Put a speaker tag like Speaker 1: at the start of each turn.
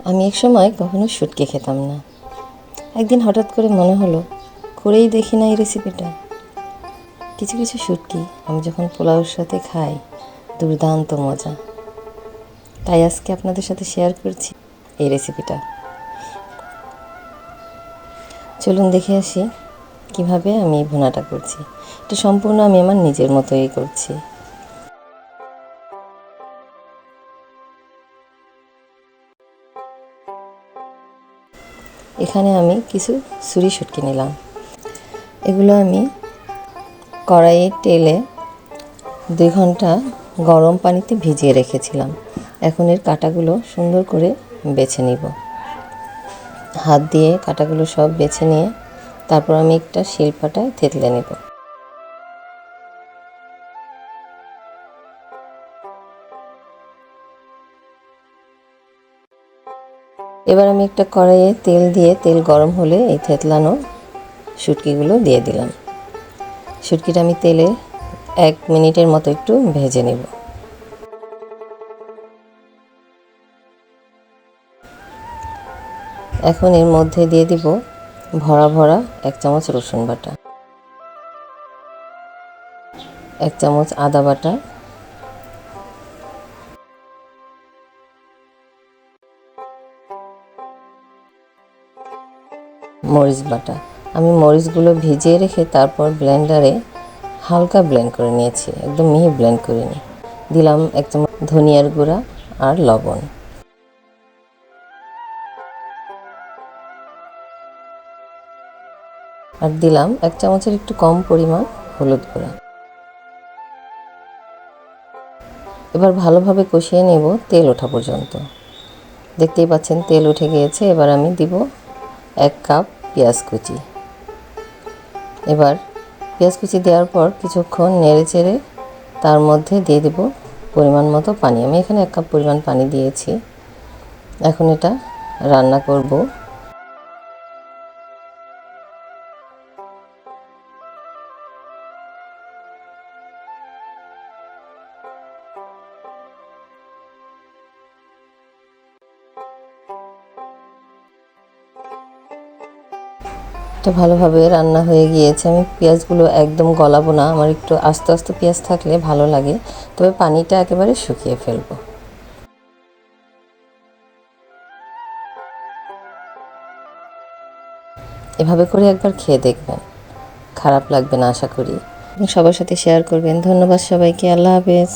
Speaker 1: আমি এক সময় কখনো শুটকি খেতাম না। একদিন হঠাৎ করে মনে হলো করেই দেখি না এই রেসিপিটা। কিছু কিছু শুটকি আমি যখন পোলাওর সাথে খাই দুর্দান্ত মজা। তাই আজকে আপনাদের সাথে শেয়ার করছি এই রেসিপিটা। চলুন দেখে আসি কিভাবে আমি এই ভুনাটা করছি। এটা সম্পূর্ণ আমি আমার নিজের মতোই করছি। এখানে আমি কিছু ছুরি শুটকি নিলাম। এগুলো আমি কড়াইয়ে তেলে 2 ঘন্টা গরম পানিতে ভিজিয়ে রেখেছিলাম। এখন এর কাঁটাগুলো সুন্দর করে বেছে নিব। হাত দিয়ে কাঁটাগুলো সব বেছে নিয়ে তারপর আমি একটা শিলপাটায় থেতলে নেব। এবার আমি একটা কড়াইয়ে তেল দিয়ে তেল গরম হলে এই থেতলানো শুটকিগুলো দিয়ে দিলাম। শুটকিটা আমি তেলে 1 মিনিটের মতো একটু ভেজে নেব। এখন এর মধ্যে দিয়ে দিব ভরা ভরা 1 চামচ রসুন বাটা, 1 চামচ আদা বাটা, মরিচ বাটা। আমি মরিচগুলো ভিজিয়ে রেখে তারপর ব্লেন্ডারে হালকা ব্লেন্ড করে নিয়েছি, একদম মিহি ব্লেন্ড করে নিই। দিলাম 1 চামচ ধনিয়ার গুঁড়া আর লবণ। আর দিলাম 1 চামচের একটু কম পরিমাণ হলুদ গুঁড়া। এবার ভালোভাবে কষিয়ে নেব তেল ওঠা পর্যন্ত। দেখতেই পাচ্ছেন তেল উঠে গিয়েছে। এবার আমি দিব 1 কাপ পেঁয়াজ কুচি। এবার পেঁয়াজ কুচি দেওয়ার পর কিছুক্ষণ নেড়েচেড়ে তার মধ্যে দিয়ে দেব পরিমাণ মতো পানি। আমি এখানে 1 কাপ পরিমাণ পানি দিয়েছি। এখন এটা রান্না করব। এটা ভালোভাবে রান্না হয়ে গিয়েছে। আমি পেঁয়াজগুলো একদম গলাবো না, আমার একটু আস্তে আস্তে পেঁয়াজ থাকলে ভালো লাগে, তবে পানিটা একেবারে শুকিয়ে ফেলবো। এভাবে করে একবার খেয়ে দেখবেন, খারাপ লাগবে না আশা করি। সবার সাথে শেয়ার করবেন। ধন্যবাদ সবাইকে। আল্লাহ হাফেজ।